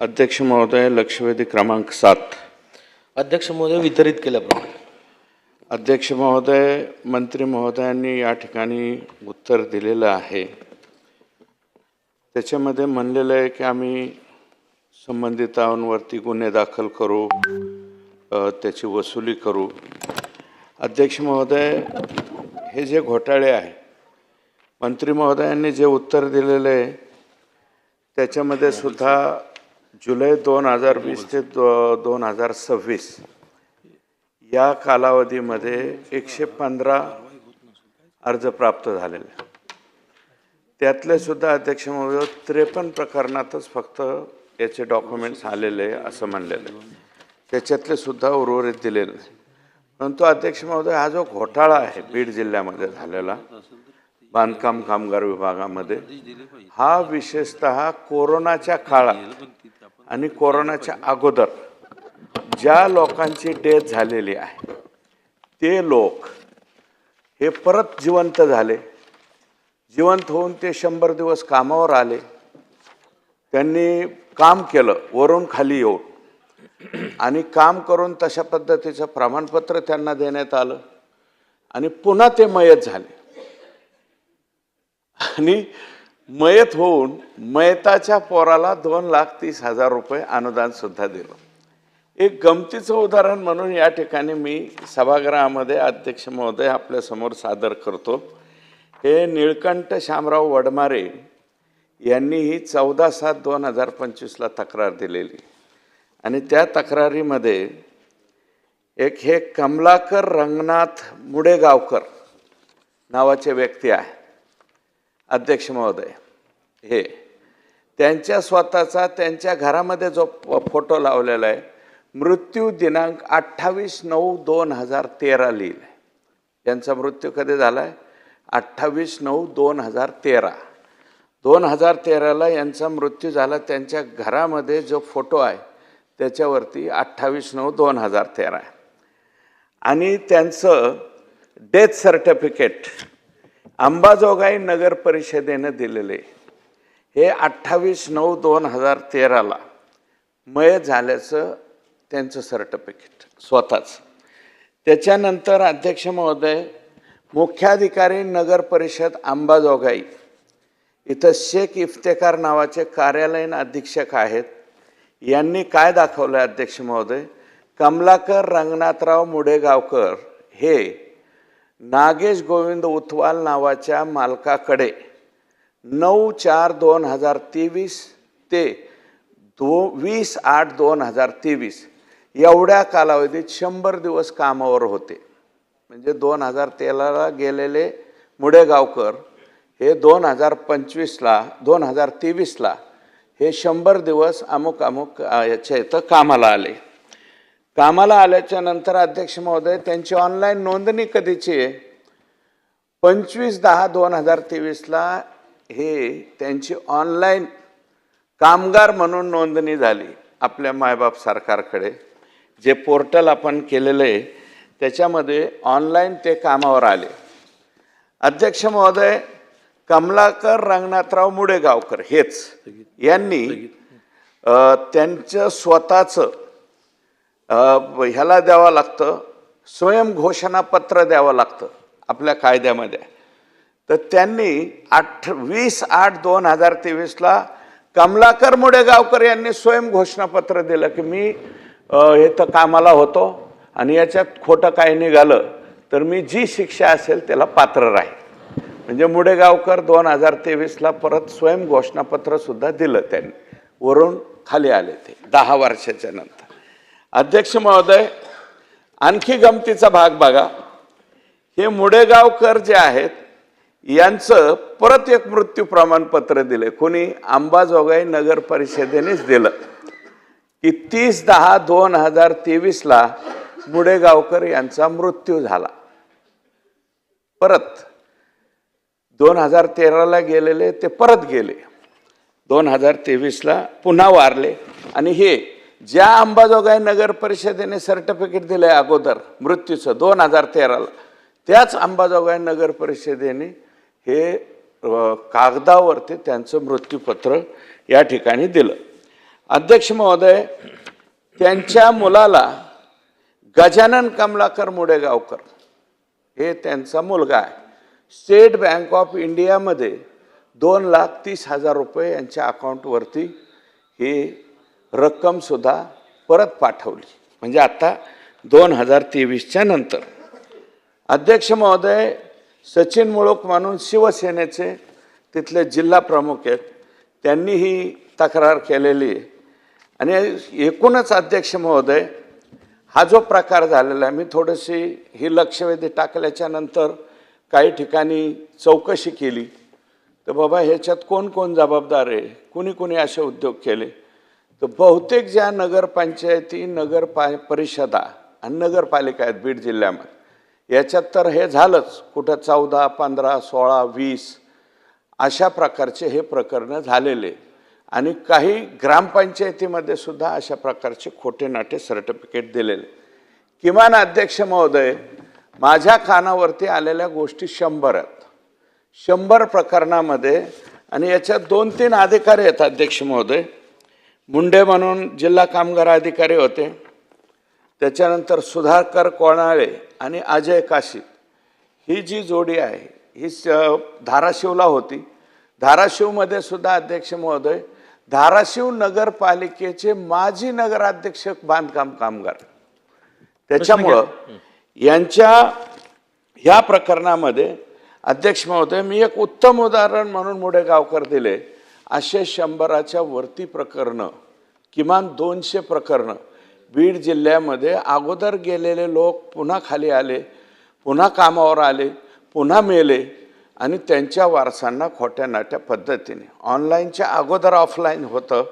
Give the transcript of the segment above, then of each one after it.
अध्यक्ष महोदय, लक्षवेधी क्रमांक 7. अध्यक्ष महोदय वितरित केल्याप्रमाणे. अध्यक्ष महोदय, मंत्री महोदयांनी या ठिकाणी उत्तर दिलेलं आहे. त्याच्यामध्ये म्हणलेलं आहे की आम्ही संबंधितांवरती गुन्हे दाखल करू, त्याची वसुली करू. अध्यक्ष महोदय, हे जे घोटाळे आहे, मंत्री महोदयांनी जे उत्तर दिलेलं आहे त्याच्यामध्ये सुद्धा जुलै 2020 ते 2026 या कालावधीमध्ये 115 अर्ज प्राप्त झालेले. त्यातले सुद्धा अध्यक्ष महोदय 53 प्रकरणातच फक्त याचे डॉक्युमेंट्स आलेले असं म्हणलेलं आहे. त्याच्यातले सुद्धा उर्वरित दिलेले नाही. परंतु अध्यक्ष महोदय, हा जो घोटाळा आहे बीड जिल्ह्यामध्ये झालेला बांधकाम कामगार विभागामध्ये, हा विशेषतः कोरोनाच्या काळात आणि कोरोनाच्या अगोदर ज्या लोकांची डेथ झालेली आहे ते लोक हे परत जिवंत झाले. जिवंत होऊन ते 100 दिवस कामावर आले. त्यांनी काम केलं वरून खाली येऊन, आणि काम करून तशा पद्धतीचं प्रमाणपत्र त्यांना देण्यात आलं आणि पुन्हा ते मयत झाले. आणि मयत होऊन मयताच्या पोराला 2,30,000 रुपये अनुदान सुद्धा दिलं. एक गमतीचं उदाहरण म्हणून या ठिकाणी मी सभागृहामध्ये अध्यक्ष महोदय आपल्यासमोर सादर करतो. हे निळकंठ शामराव वडमारे यांनी ही 14/7/2025 तक्रार दिलेली, आणि त्या तक्रारीमध्ये एक हे कमलाकर रंगनाथ मुडेगावकर नावाचे व्यक्ती आहे. अध्यक्ष महोदय, हे त्यांच्या स्वतःचा त्यांच्या घरामध्ये जो फोटो लावलेला आहे, मृत्यू दिनांक 28/9/2013 लिहिलं आहे. त्यांचा मृत्यू कधी झाला आहे? 28/9/2013. 2013ला यांचा मृत्यू झाला. त्यांच्या घरामध्ये जो फोटो आहे त्याच्यावरती 28/9/2013 आहे. आणि त्यांचं डेथ सर्टिफिकेट अंबाजोगाई नगर परिषदेनं दिलेले, हे 28/9/2013ला मयत झाल्याचं त्यांचं सर्टिफिकेट स्वतःच. त्याच्यानंतर अध्यक्ष महोदय, मुख्याधिकारी नगर परिषद अंबाजोगाई इथं शेख इफ्तेकार नावाचे कार्यालयीन अधीक्षक आहेत. यांनी काय दाखवलं अध्यक्ष महोदय? कमलाकर रंगनाथराव मुडेगावकर हे नागेश गोविंद उथवाल नावाच्या मालकाकडे 9/4/2023 ते 20/8/2023 एवढ्या कालावधीत 100 दिवस कामावर होते. म्हणजे 2013ला गेलेले मुडेगावकर हे 2023ला हे 100 दिवस अमुक याच्या इथं कामाला आले. कामाला आल्याच्या नंतर अध्यक्ष महोदय, त्यांची ऑनलाईन नोंदणी कधीची आहे? 25/10/2023ला हे त्यांची ऑनलाईन कामगार म्हणून नोंदणी झाली आपल्या मायबाप सरकारकडे. जे पोर्टल आपण केलेलं आहे त्याच्यामध्ये ऑनलाईन ते कामावर आले. अध्यक्ष महोदय, कमलाकर रंगनाथराव मुडेगावकर हेच यांनी त्यांचं स्वतःचं ह्याला द्यावं लागतं, स्वयंघोषणापत्र द्यावं लागतं आपल्या कायद्यामध्ये. तर त्यांनी 20/8/2023ला कमलाकर मुडेगावकर यांनी स्वयंघोषणापत्र दिलं की मी इथं कामाला होतो आणि याच्यात खोटं काय निघालं तर मी जी शिक्षा असेल त्याला पात्र राहील. म्हणजे मुडेगावकर 2023ला परत स्वयंघोषणापत्र सुद्धा दिलं त्यांनी, वरून खाली आले ते 10 वर्षाच्या नंतर. अध्यक्ष महोदय, आणखी गमतीचा भाग बघा. हे मुडेगावकर जे आहेत यांचं परत एक मृत्यू प्रमाणपत्र दिले. कोणी? अंबाजोगाई नगर परिषदेनेच दिलं की 30/10/2023ला मुडेगावकर यांचा मृत्यू झाला. परत 2013ला गेलेले ते परत गेले, 2023ला पुन्हा वारले. आणि हे ज्या अंबाजोगाई नगर परिषदेने सर्टिफिकेट दिलंय अगोदर मृत्यूचं 2013ला, त्याच अंबाजोगाई नगर परिषदेने हे कागदावरती त्यांचं मृत्यूपत्र या ठिकाणी दिलं. अध्यक्ष महोदय, त्यांच्या मुलाला गजानन कमलाकर मुडेगावकर हे त्यांचा मुलगा आहे. स्टेट बँक ऑफ इंडियामध्ये 2,30,000 रुपये यांच्या अकाउंटवरती ही रक्कमसुद्धा परत पाठवली, म्हणजे आता 2023च्या नंतर. अध्यक्ष महोदय, सचिन मुळूक म्हणून शिवसेनेचे तिथले जिल्हा प्रमुख आहेत, त्यांनी ही तक्रार केलेली आहे. आणि एकूणच अध्यक्ष महोदय, हा जो प्रकार झालेला आहे, मी थोडीशी ही लक्षवेधी टाकल्याच्या नंतर काही ठिकाणी चौकशी केली तर बाबा ह्याच्यात कोण कोण जबाबदार आहे, कुणी कुणी असे उद्योग केले, तर बहुतेक ज्या नगरपंचायती, परिषदा आणि नगरपालिका आहेत बीड जिल्ह्यामध्ये, याच्यात तर हे झालंच, कुठं 14, 15, 16, 20 अशा प्रकारचे हे प्रकरणं झालेले. आणि काही ग्रामपंचायतीमध्ये सुद्धा अशा प्रकारचे खोटे नाटे सर्टिफिकेट दिलेले. किमान अध्यक्ष महोदय, माझ्या कानावरती आलेल्या गोष्टी 100 आहेत. 100 प्रकरणामध्ये, आणि याच्यात 2-3 अधिकारी आहेत अध्यक्ष महोदय. मुंडे म्हणून जिल्हा कामगार अधिकारी होते, त्याच्यानंतर सुधाकर कोणाळे आणि अजय काशीत, ही जी जोडी आहे ही धाराशिवला होती. धाराशिवमध्ये सुद्धा अध्यक्ष महोदय, धाराशिव नगरपालिकेचे माजी नगराध्यक्ष बांधकाम कामगार. त्याच्यामुळं यांच्या ह्या प्रकरणामध्ये अध्यक्ष महोदय, मी एक उत्तम उदाहरण म्हणून मुडेगावकर दिले. असे 100च्या वरती प्रकरणं, किमान 200 प्रकरणं बीड जिल्ह्यामध्ये अगोदर गेलेले लोक पुन्हा खाली आले, पुन्हा कामावर आले, पुन्हा मेले आणि त्यांच्या वारसांना खोट्या नाट्या पद्धतीने ऑनलाईनच्या अगोदर ऑफलाईन होतं,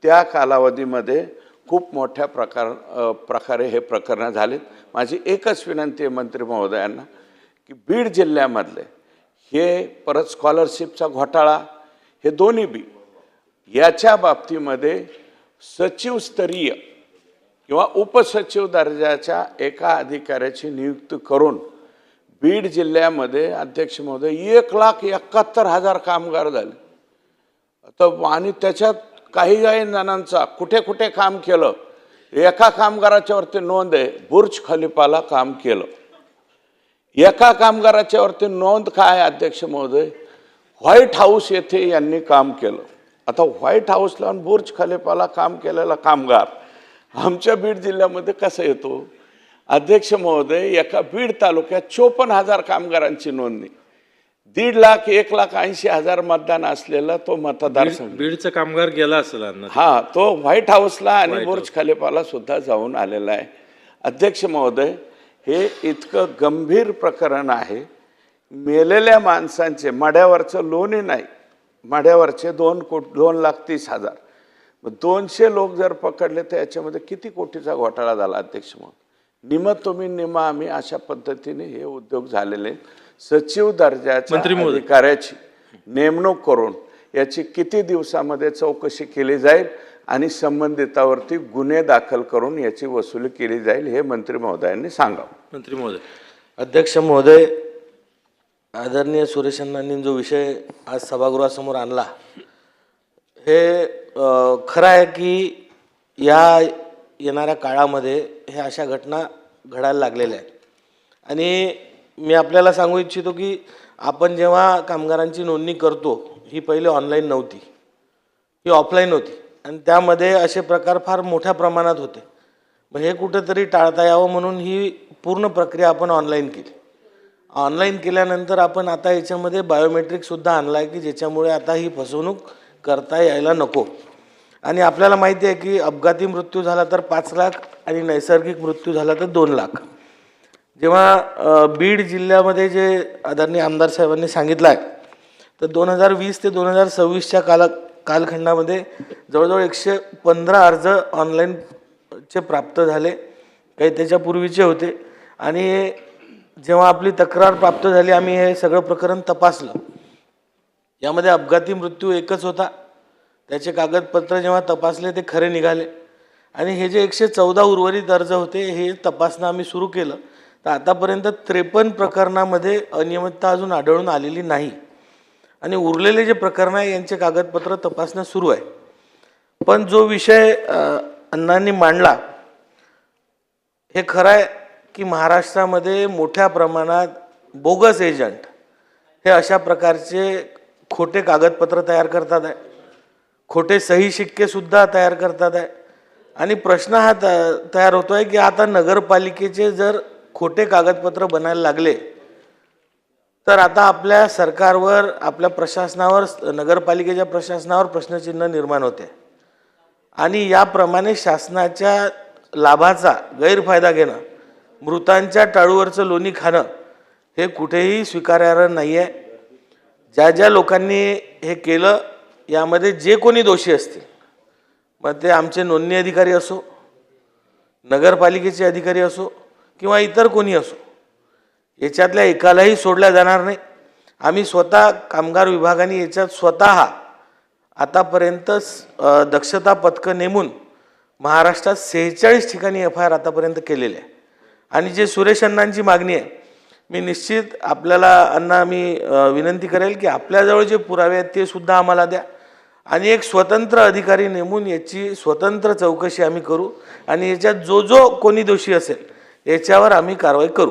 त्या कालावधीमध्ये खूप मोठ्या प्रकारे हे प्रकरणं झालेत. माझी एकच विनंती आहे मंत्री महोदयांना की बीड जिल्ह्यामधले हे परत स्कॉलरशिपचा घोटाळा, हे दोन्ही बी याच्या बाबतीमध्ये सचिवस्तरीय किंवा उपसचिव दर्जाच्या एका अधिकाऱ्याची नियुक्ती करून बीड जिल्ह्यामध्ये अध्यक्ष महोदय 1,71,000 कामगार झाले. आता आणि त्याच्यात काही जणांचा कुठे कुठे काम केलं, एका कामगाराच्या वरती नोंद आहे, बुर्ज खलिफाला काम केलं. एका कामगाराच्या वरती नोंद काय अध्यक्ष महोदय, व्हाईट हाऊस येथे यांनी काम केलं. आता व्हाईट हाऊसला आणि बुर्ज खलिफाला काम केलेला कामगार आमच्या बीड जिल्ह्यामध्ये कसा येतो अध्यक्ष महोदय? एका बीड तालुक्यात 54,000 कामगारांची नोंदणी, 1.5 लाख 1,80,000 मतदान असलेला तो मतदारसंघ. बीडचा कामगार गेला असेल. हा, तो व्हाईट हाऊसला आणि बुर्ज खलिफाला सुद्धा जाऊन आलेला आहे. अध्यक्ष महोदय, हे इतकं गंभीर प्रकरण आहे. मेलेल्या माणसांचे माड्यावरचं लोनही नाही, माड्यावरचे 2,30,000, 200 लोक जर पकडले तर याच्यामध्ये किती कोटीचा घोटाळा झाला अध्यक्ष महोदय? निम तुम्ही निम आम्ही, अशा पद्धतीने हे उद्योग झालेले. सचिव दर्जाच्या अधिकाऱ्याची नेमणूक करून याची किती दिवसामध्ये चौकशी केली जाईल आणि संबंधितावरती गुन्हे दाखल करून याची वसुली केली जाईल, हे मंत्री महोदयांनी सांगावं. मंत्री महोदय. अध्यक्ष महोदय, आदरणीय सुरेश अण्णांनी जो विषय आज सभागृहासमोर आणला, हे खरं आहे की या येणाऱ्या काळामध्ये हे अशा घटना घडायला लागलेल्या आहेत. आणि मी आपल्याला सांगू इच्छितो की आपण जेव्हा कामगारांची नोंदणी करतो, ही पहिले ऑनलाईन नव्हती, ही ऑफलाईन होती, आणि त्यामध्ये असे प्रकार फार मोठ्या प्रमाणात होते. मग हे कुठंतरी टाळता यावं म्हणून ही पूर्ण प्रक्रिया आपण ऑनलाईन केली. ऑनलाईन केल्यानंतर आपण आता याच्यामध्ये बायोमेट्रिकसुद्धा आणला आहे की ज्याच्यामुळे आता ही फसवणूक करता यायला नको. आणि आपल्याला माहिती आहे की अपघाती मृत्यू झाला तर 5 लाख आणि नैसर्गिक मृत्यू झाला तर 2 लाख. जेव्हा बीड जिल्ह्यामध्ये जे आदरणीय आमदार साहेबांनी सांगितलं आहे, तर 2020 ते 2026च्या कालखंडामध्ये जवळजवळ 115 अर्ज ऑनलाईनचे प्राप्त झाले, काही त्याच्यापूर्वीचे होते. आणि जेव्हा आपली तक्रार प्राप्त झाली, आम्ही हे सगळं प्रकरण तपासलं. यामध्ये अपघाती मृत्यू एकच होता, त्याचे कागदपत्र जेव्हा तपासले ते खरे निघाले. आणि हे जे 114 उर्वरित अर्ज होते हे तपासणं आम्ही सुरू केलं, तर आतापर्यंत 53 प्रकरणामध्ये अनियमितता अजून आढळून आलेली नाही. आणि उरलेले जे प्रकरण आहे यांचे कागदपत्र तपासणं सुरू आहे. पण जो विषय अण्णांनी मांडला हे खरं आहे की महाराष्ट्रामध्ये मोठ्या प्रमाणात बोगस एजंट हे अशा प्रकारचे खोटे कागदपत्र तयार करतात आहे, खोटे सही शिक्केसुद्धा तयार करतात आहे. आणि प्रश्न हा तयार होतो आहे की आता नगरपालिकेचे जर खोटे कागदपत्र बनायला लागले तर आता आपल्या सरकारवर, आपल्या प्रशासनावर, नगरपालिकेच्या प्रशासनावर प्रश्नचिन्ह निर्माण होते. आणि याप्रमाणे शासनाच्या लाभाचा गैरफायदा घेणं, मृतांच्या टाळूवरचं लोणी खाणं हे कुठेही स्वीकारार्ह नाही आहे. ज्या ज्या लोकांनी हे केलं यामध्ये जे कोणी दोषी असतील, मग ते आमचे नोंदणी अधिकारी असो, नगरपालिकेचे अधिकारी असो किंवा इतर कोणी असो, याच्यातल्या एकालाही सोडल्या जाणार नाही. आम्ही स्वतः कामगार विभागाने याच्यात स्वतः आतापर्यंत दक्षता पथकं नेमून महाराष्ट्रात 46 ठिकाणी FIR आतापर्यंत केलेले आहे. आणि जे सुरेश अण्णांची मागणी आहे, मी निश्चित आपल्याला अण्णा मी विनंती करेल की आपल्याजवळ जे पुरावे आहेत ते सुद्धा आम्हाला द्या आणि एक स्वतंत्र अधिकारी नेमून याची स्वतंत्र चौकशी आम्ही करू आणि याच्यात जो जो कोणी दोषी असेल याच्यावर आम्ही कारवाई करू.